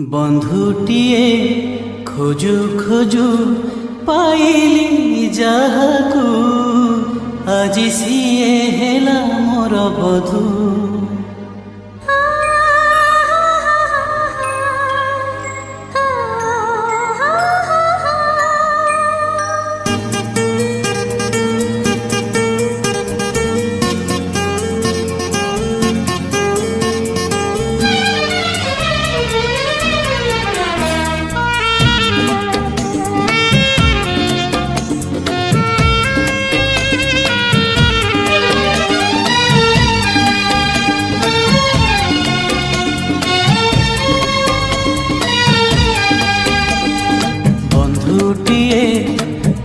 बंधुटीए खोजु खोजु पाइली जाहाकू आजी सिए हेला मोर बधू।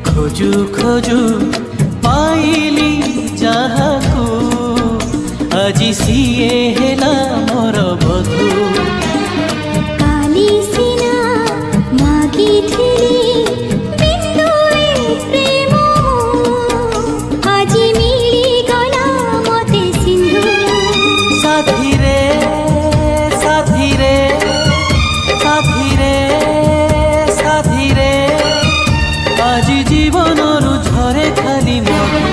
खोजु खोजु पाइली जाहाकू आजी सिए हेला मोर बधू। काली सिना मागिथिली बिन्दुए प्रेम आजी मिली गला मते सिंधु। साथी रे साथी रे साथी रे साथी रे आजी जीवन झरे खाली मधु।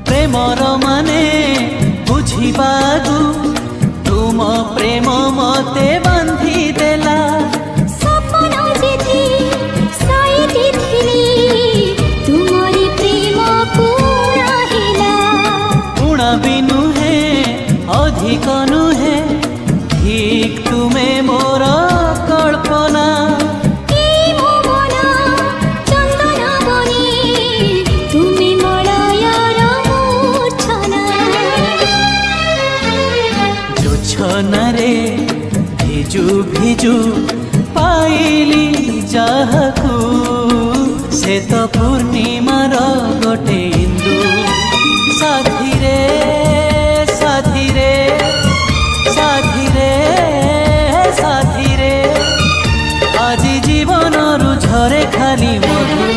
प्रेमर माने बुझिबागु तुम प्रेम मते बांधी देला। सपन जेथि साइति थिली तुमरी प्रेम पूरा हेला। पूर्णा भी नुहे अधिक नुहे ठीक तुमे मोर कल्पना। रे भिजु भिजु पाइली जाहाकू से तो पूर्णिमार गोटे इंदु। साथी रे साथी रे साथी रे साथी रे आजी जीवन झरे खाली मधु।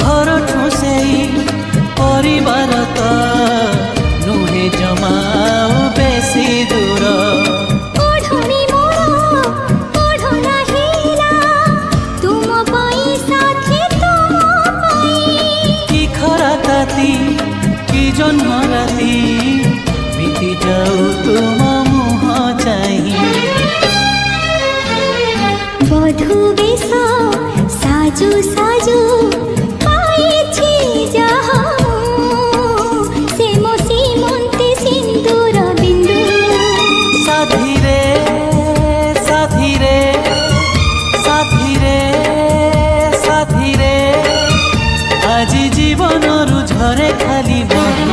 घर ठुसेई परिवार तो नुहे जमा बेसी दूर। ओढ़नी मोर ओढ़ना हेला तुम पाई साथी तुम पाई। की खरा ताती की जन्म राती बीती जाऊ तुम मुह चाही। बधू बेश साजु साजु पाइछि जाहाकू से मो सीमंते सिंदूर बिंदु। साथी रे साथी रे साथी रे साथी रे आजी जीवन झरे खाली मधु।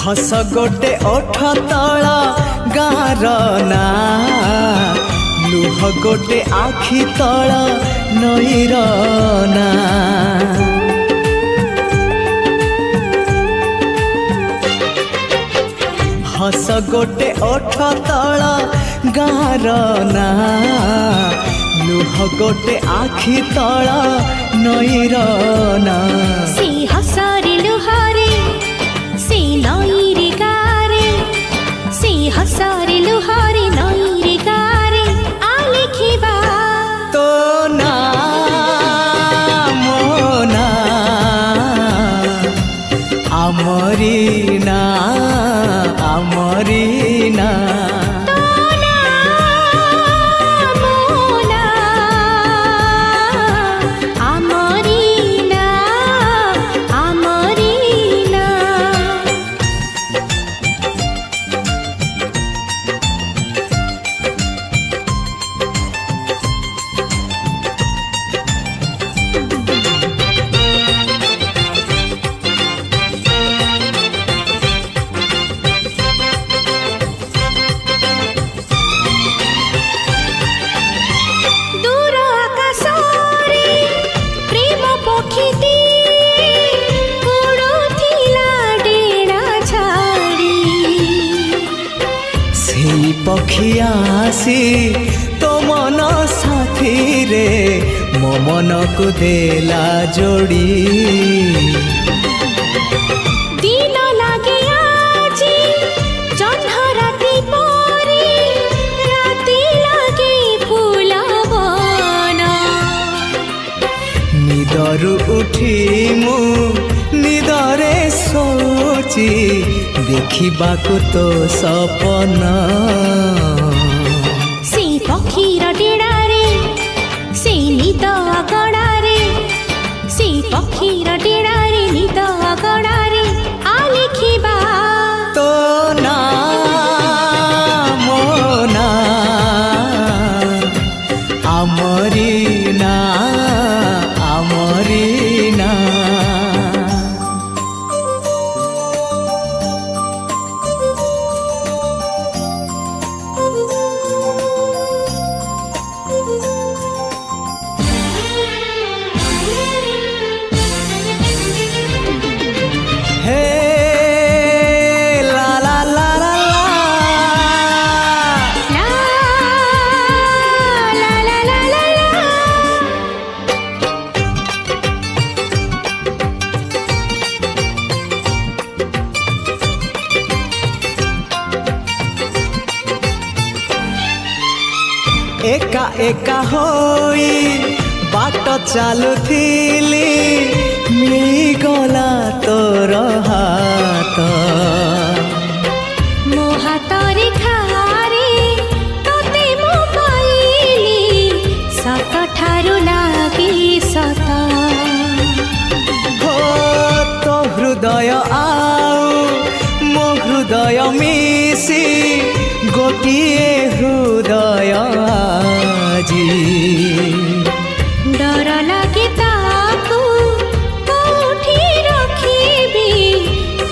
हस गोटे ओठ तल गार ना लुह गोटे आखि तल नईर ना हस गोटे ओठ तल गार ना लुह गोटे आखि तल नईर ना से हसरे लुहारे से नईरे गारे से हसरे लुहारे नईरे गारे आलिखिबा तो ना मोना आमरी ना आमरी ना पखियासी तो मन साथी रे मो मन को देला जोड़ी दिन लागे आजी जह्न राति परी राति लागे फुलवन निदरु उठी मु निदरे सोची देखिबाकु तो सपना से पक्षीर डेड़ारे से निद अगड़ारे से पक्षीर डेड़ारे निद अगड़ारे आलिखिबा तो ना मोना आमरी ना आमरी ना एका एका होई बाट चालुथिली मिलिगला तोर हाथ मो हातरे खारे तोते मो पाइली सत ठारु लागे सत हो तो हृदय आउ मो हृदय मिसी गोटिए हृदय आजी डर लागे ताकू कोठी रखिबी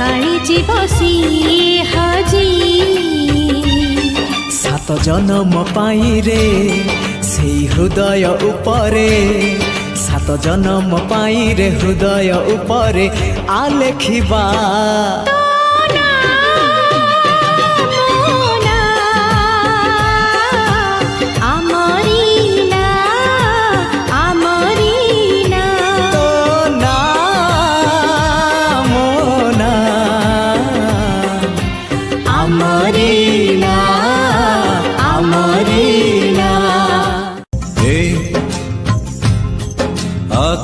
काली जीव सी हाजी सात जन्म पाई रे से हृदय उपरे सात जन्म पाई रे हृदय उपरे आलेखिबा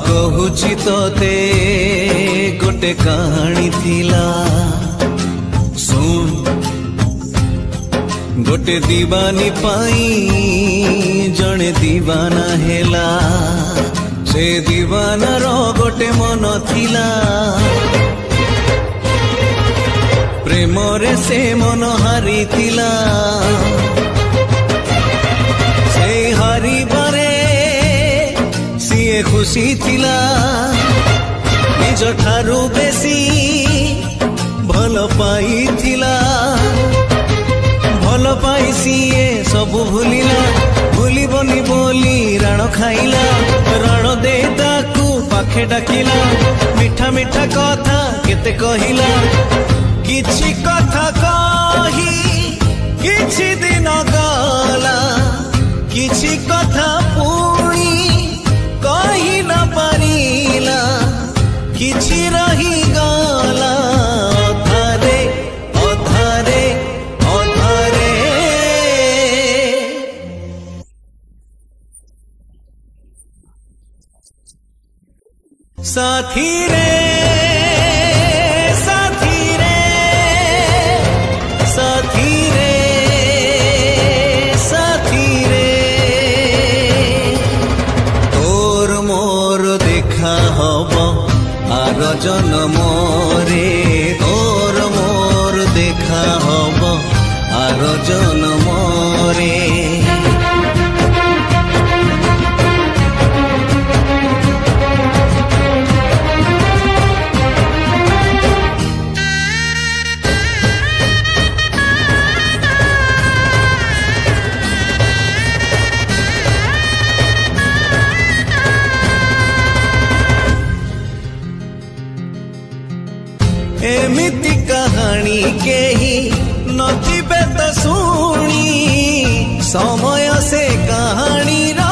कहुची तोते गोटे कहानी थिला सुन गोटे दीवानी पाई जने दीवाना हेला से दीवाना रो गोटे मन थिला प्रेम रे से मन हारी थिला से हारी बारे खुशी थिला निज ठारू बेसी भल ଭଲ ପାଇଥିଲା ଭଲ ପାଇ ସିଏ ସବୁ ଭୁଲିଲା ଭୁଲିବନି ବୋଲି ରାଣ ଖାଇଲା ରାଣ ଦେଇ ତାକୁ ପାଖେ ଡାକିଲା ମିଠା ମିଠା କଥା କେତେ କହିଲା କିଛି କଥା କହି କିଛି ଦିନ ଗଲା କିଛି କଥା ପୁଣି କହି ନ ପାରିଲା କିଛି ରହିଗଲା ଅଧାରେ ଅଧାରେ ଅଧାରେ साथी रे साथी रे साथी रे साथी रे तोर मोर देखा हब आर जन्म रे तोर मोर देखा हब आर जन्म रे एमिति कहानी केही नथिबे तो शुणी समय से कहानी रा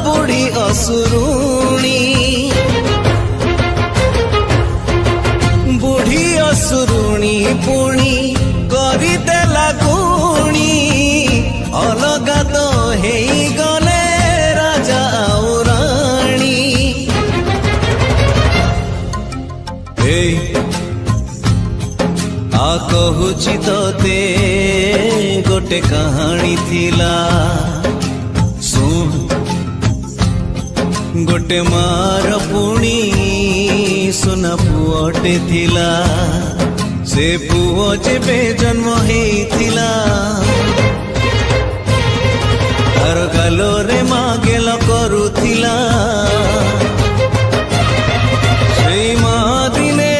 बुढ़ी असुरुणी बुढ़ी असुरुणी पुणी करी देला गुणी अलगा तो हेई गले राजा और रानी आ कहूची तोते गोटे कहानी थिला सुन गोटे मार पुणी सुना पुअटे थिला से पुओ जेबे जन्म हेइथिला तार गालोरे माँ गेल करुथिला सेई माँ दिने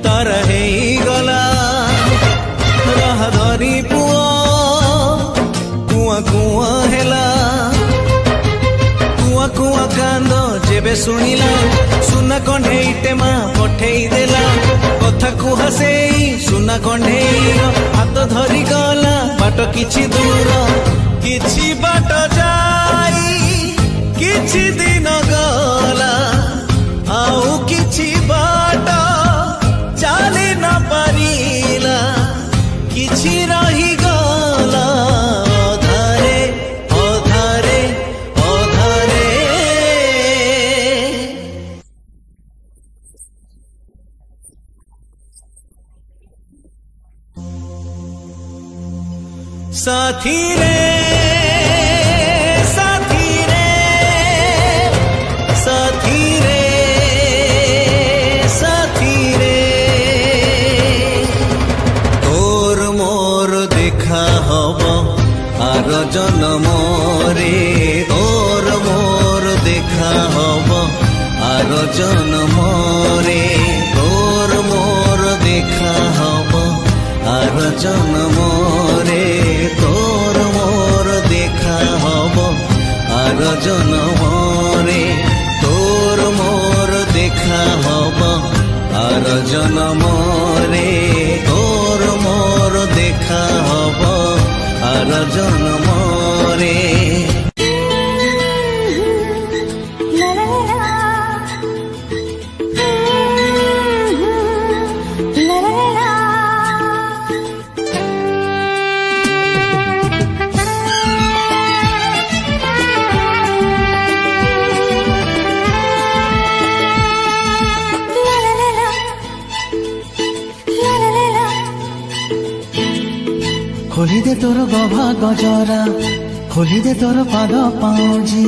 तार हेइगला राह धरी पुओ कुआ कुआ हेला कुआ कुआ कांद जेबे सुनिला सुना कण्ढेईटे माँ पठेई देला कथा कुहा सेई सुना कण्ढेईर हाथ धरी गला बाट किछि दूर किछि बाट जाई किछि दिन गला आउ किछि बाट चाली न पारिला किछि रही गला अधारे अधारे अधारे साथी रे साथी रे साथी रे साथी रे तोर मोर देखा हब आर जन्म रे तोर मोर देखा हब आर जन्म रे तोर मोर देखा हब आर जन्म रे तोर मोर देखा हब आर जन्म रे तोर मोर देखा हब आर जन्म रे तोर मोर देखा हब आर जन्म रे खोली दे तोर गभा गजरा खोली दे तोर पाद पाउजी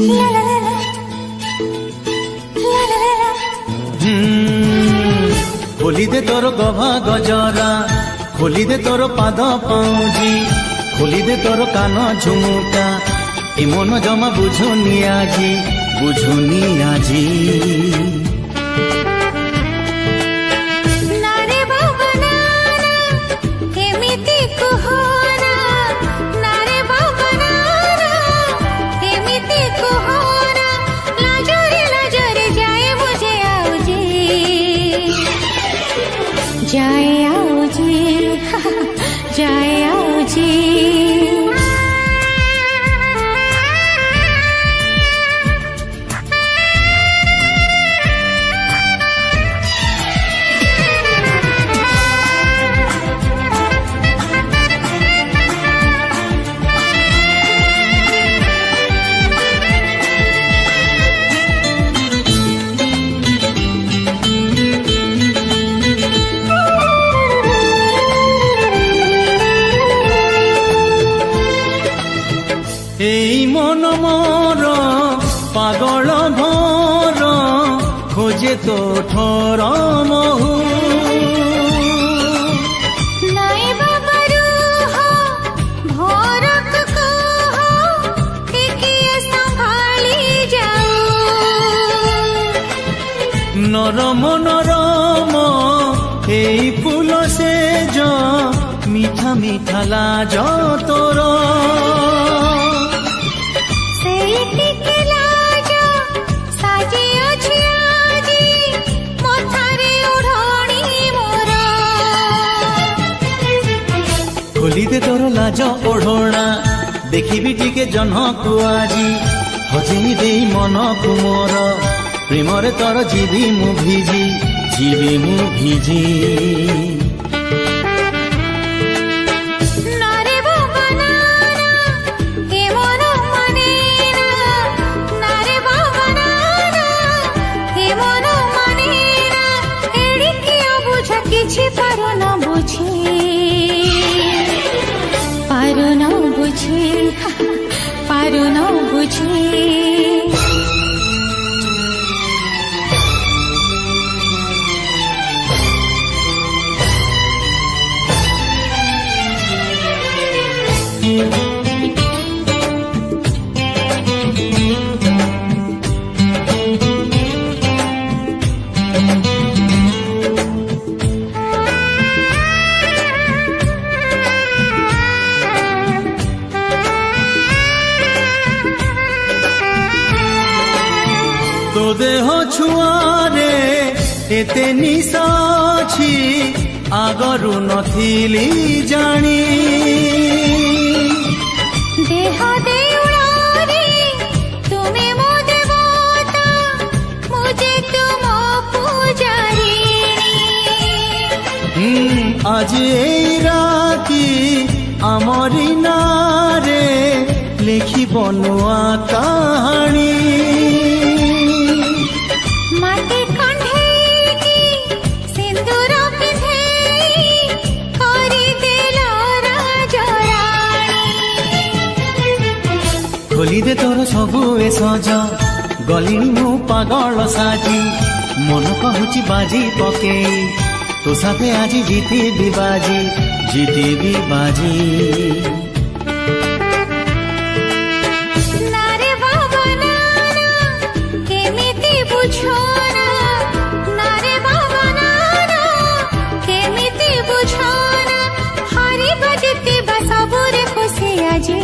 खोली दे तोर गभा गजरा खोली दे तोर पाद पाउजी खोली दे तोर कान झुमुका ए मन जमा बुझुनी आज नारे बाबा जाए आओ जी जाए आओ जी এই মন মোর পাগল ভর খোঁজে তো ঠর মহু নাই বাবা রুহ ভরক কহ টিকিয়ে সম্ভালি যাও নরম নরম এই ফুল সেজ মিঠা মিঠা লাজ তোর সেই টিকে লাজ সাজি ଅଛି আজি মথারে ওড়নি মোর খোলি দে তোর লাজ ওঢ়ଣା দেখিবি টিকে জহ্নকু আজি হজেই দেই মনকু মোর প্রেমরে তোর ଯିବି ମୁଁ ଭିଜି নারে বাবা না এ মন মানে না নারে বাবা না এ মন মানে না এড়িকি বুঝ কিছু পারো না বুঝি পারো না বুঝি পারো না বুঝি তো দেহ ছুଆରେ এতে নিশা ଅଛି আগରୁ নথিলি জানি দেহ দেউড়ারে তুমি মো দেবতা মুঝে তুম পূজারি আজি এই রাতি আমরি নারে লিখিব নূଆ কাহাণী মাটি কণ্ঠেকি সিন্দুর পিঁধেই করি দিল রাজরাণী খোলি দে তোর সবু এ সজ গলিଣି ମୁଁ পাগল সাজি মন কହୁଛି বাজি পকেই তো সাথে আজি জিতিবি বাজি নারে বাবা না কেমিতি বুঝো না নারে বাবা না কেমিতি বুঝো না হারি বাজিতে বা সবুরে খুশি আজি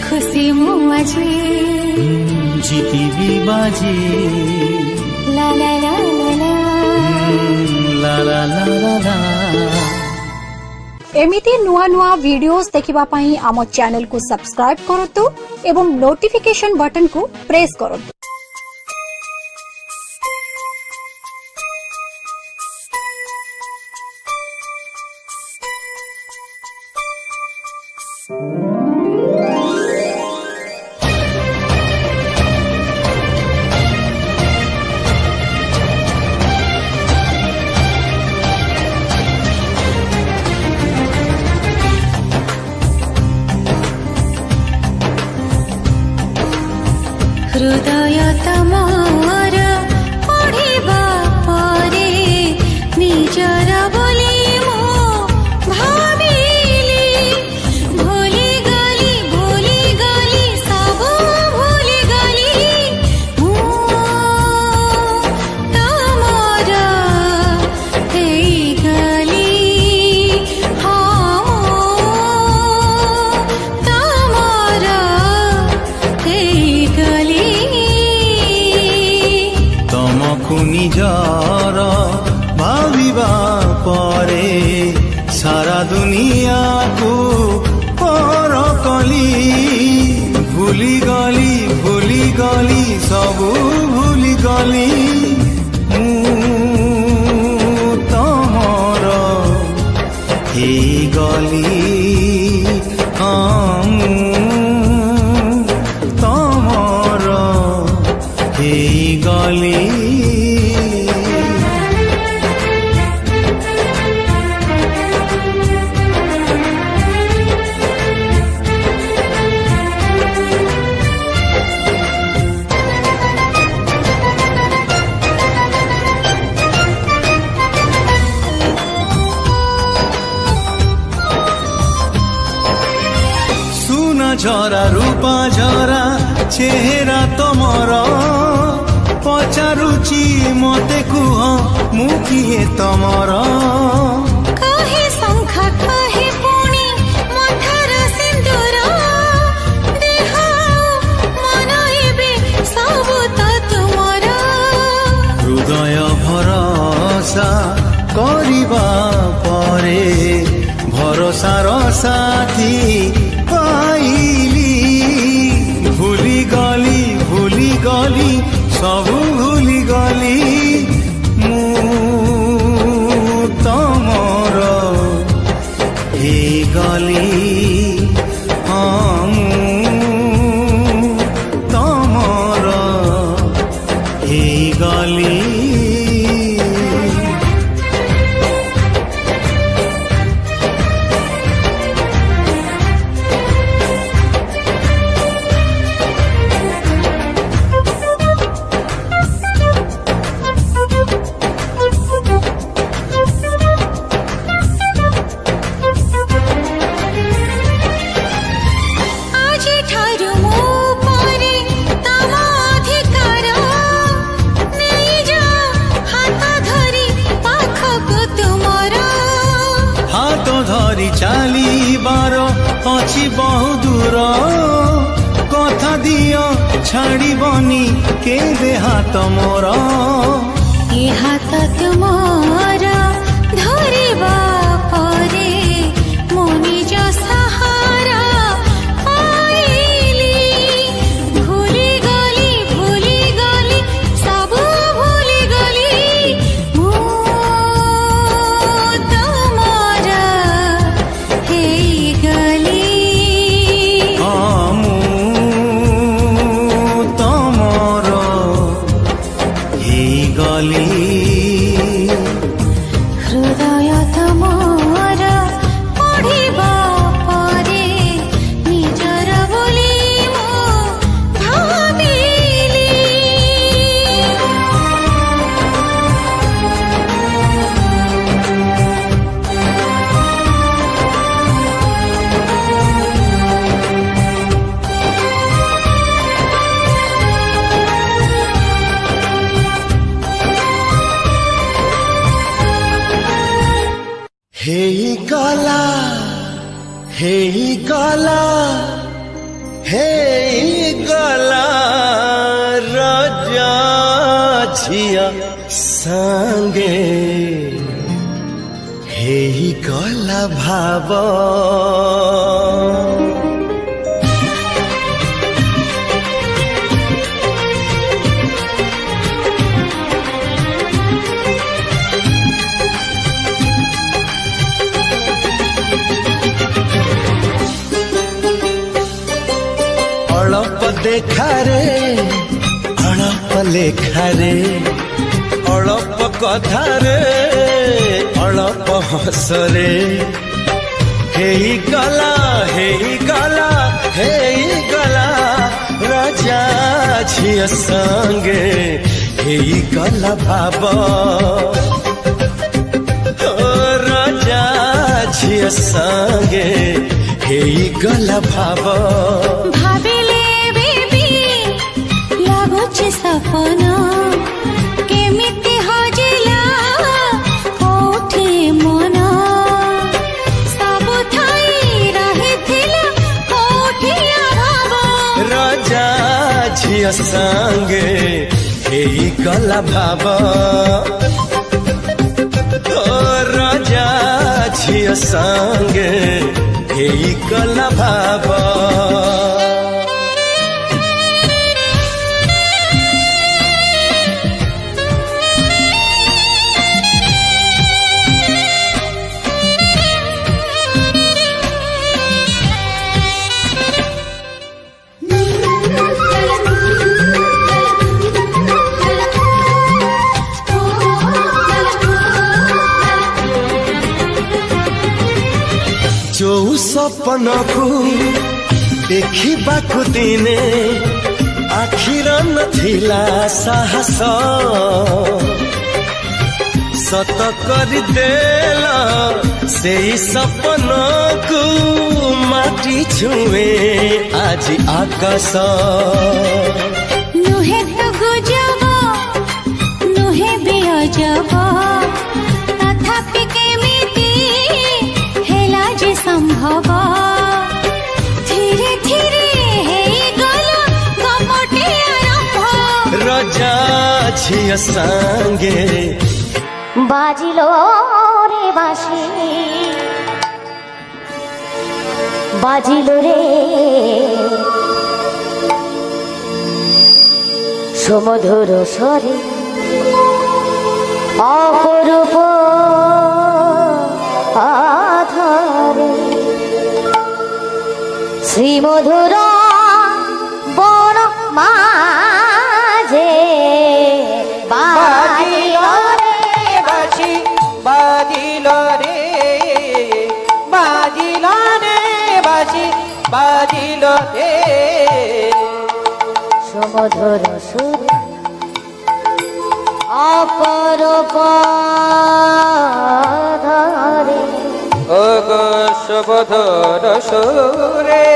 খুশি মু আজি জিতিবি বাজি লা লা লা লা লা লা লা লা লা एमिति नुआ नुआ वीडियोस देखिबा पई आम चैनल को सब्सक्राइब करतु एवं नोटिफिकेशन बटन को प्रेस करतु। হৃদয় তমর পঢ়িবা পরে নিজর বলি মো ভাবিলি ভুলি গলি সব ভুলি গলি মো তমর হেই গলি তমর হেই গলি ভাবিবা পরে সারা দুনিয়া কু পর কলি ভুলি গলি সবু ভুলি গলি তমর এই গলি তমর এই গলি ঝরা রূপা ঝরা চেহারা তমর পচারুচি মতে কুহ মু কিয়ে তমর কহে শঙ্খ কহে পুଣି মথার সিন্দুর দেহ মন ଏବେ ସବୁ ତ ତୁମର হৃদয় ভরসা করিবা পরে ভরসার সাথী পাইলি ভুলি গলি সবু ভুলি গলি মু তমর এই গলি মু তমর এই গলি চালিবার অছি বহু দূর কথা দিও ছাড়িবনি কেবে হাত মোর এ হাত তুমর ধরিবা পরে মো নিজ সাহারা পাইলি ভুলি গলি সবু ভুলি গলি মু তমর হেই গলি মু তমর এই গলি হৃদয় তমর পঢ়িবা পরে নিজর বলি মো ভাবিলি হেই গলা রাজা ঝিয়া সাঙ্গে হেই গলা ভাব অল্প দেখারে অল্প লেখারে অল্প কথারে অল্প হসরে হেই গলা রাজা ঝিয়া সঙ্গে হেই গলা ভাব রাজা ঝিয়া সঙ্গে হেই গলা ভাব ভাবিলে বেবি লাগুଛି সপন কেমিতি হজিলা কোঠি মন সবু ঠাই রহিଥିଲା কোঠিয়া ভাব রাজা ঝিয়া সঙ্গে হেই গলা ভাব ଝିଅ ସାଙ୍ଗେ ହେଇଗଲା ଭାବ ଯୋଉ ସପନକୁ ଦେଖିବାକୁ ଦିନେ ଆଖିର ନଥିଲା ସାହସ ସତ କରିଦେଲ ସେଇ ସପନକୁ ମାଟି ଛୁଏଁ ଆଜି ଆକାଶ नुहे तो गुजब नुहे भी अजब तथापि केमिति हेला जे संभव धीरे धीरे गला गमटे आरंभ रजा ଝିଅ ସାଙ୍ଗେ बाजिलो रे बाँशी बाजिलो रे सुमधुर स्वरे अपरूप आधारे श्रीमधुर बन माझे बाजिलो रे बाँशी बाजिलो रे बाजिलो रे बाजी बाजिलो रे सुमधुर सुर अपरूप धारे ओ गो सुमधुर सुरे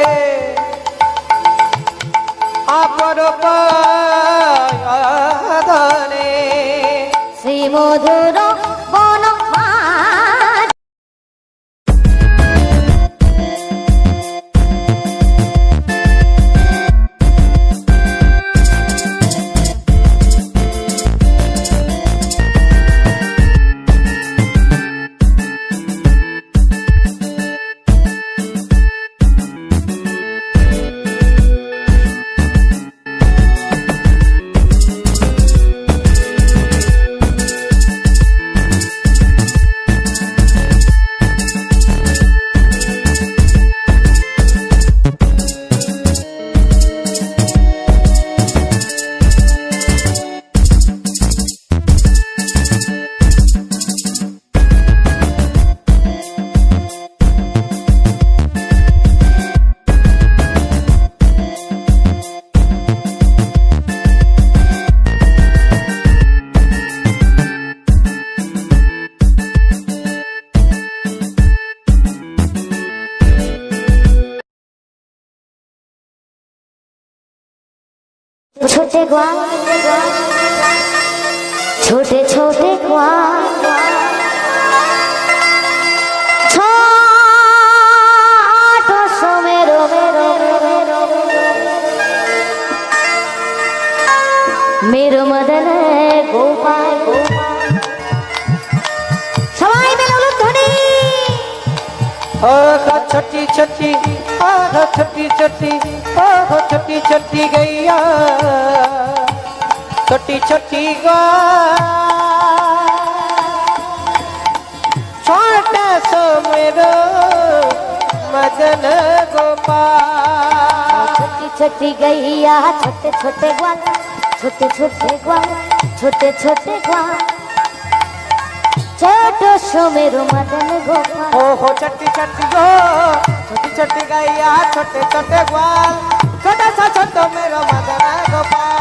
अपरूप धने श्रीमधुर बन छोटे ग्वाल छोटे छोटे ग्वाल छोटो सो मेरो मेरो मेरो मेरो मदन गोपाल सवाई में लोलुप ध्वनि छोटी छोटी छोटी छोटी छोटी छोटी गैया छोटी छोटी छोटा सो मेरो मदन गोपाल छोटी छोटी गैया छोटे छोटे ग्वाल छोटे छोटे ग्वाल छोटे छोटे ग्वाल छोटो सो मेरो मदन गोपाल हो छोटी छोटी गो छोटी छोटी गैया छोटे छोटे ग्वाल छोटा सा छोटो मेरो मदन गोपाल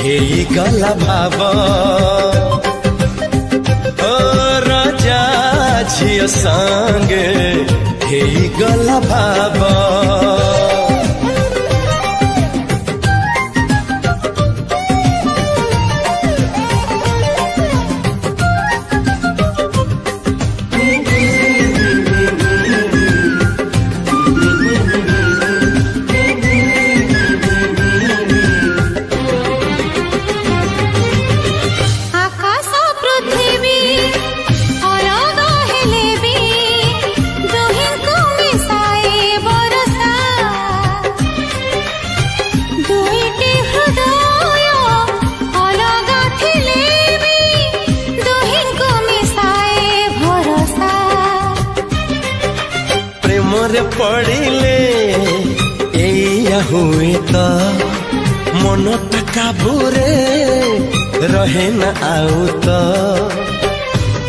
ହେଇଗଲା ଭାବ ଓ ରାଜା ଝିଅ ସାଙ୍ଗେ ହେଇଗଲା ଭାବ पड़िले एया हुए तो मन काबूरे रहे न आउ तो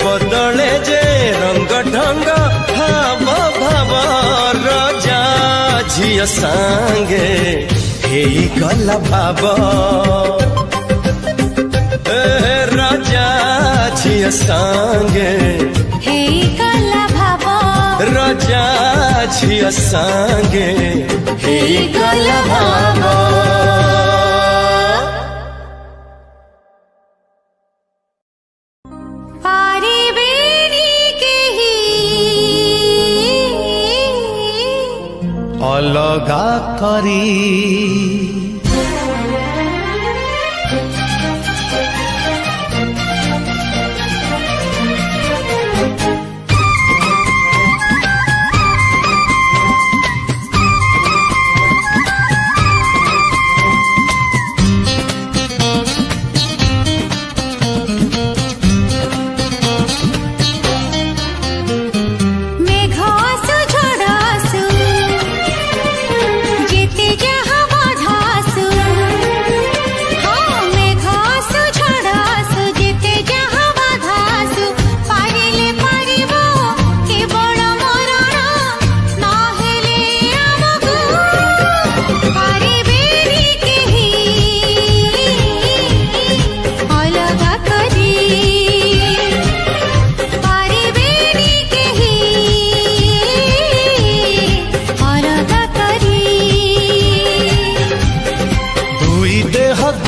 बदले जे रंग ढंग भाव भाव राजा झिया संगे ହେଇଗଲା ଭାବ राजा झिया संगे ହେଇଗଲା ଭାବ राजा झिया संगे ହେଇଗଲା ଭାବ ପାରିବେନି କେହି अलगा करी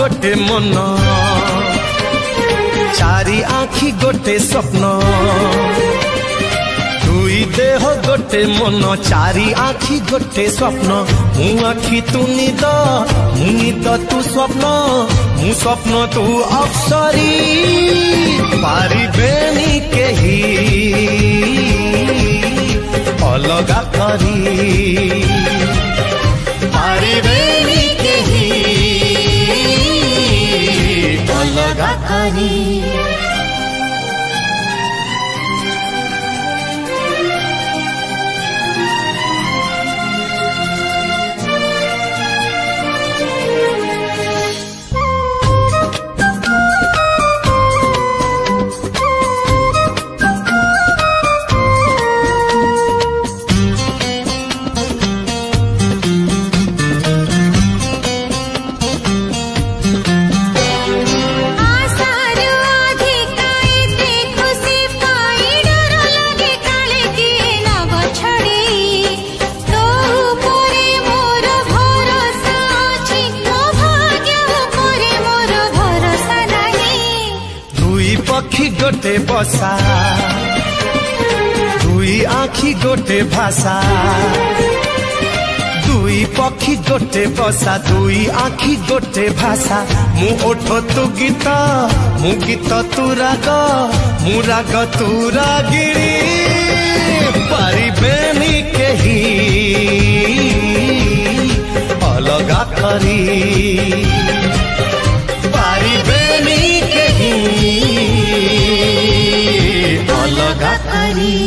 गोटे मन चारि आखि गोटे स्वप्न दुई देह गोटे मन चारि आखि गोटे स्वप्न मु आखि तू निद मु निद तू स्वप्न मु स्वप्न तू अप्सरी पारिबेनी केही अलगा करी पारिबेनी केही अलगा करी गोटे बसा दुई आखि गोटे भाषा दुई पक्षी गोटे बसा दुई आखि गोटे भाषा मु ओठ तू गीत मु गीत तू राग मु राग तू रागिणी पारिबेनी केही अलगा करी पारिबेनी केही अलगा करी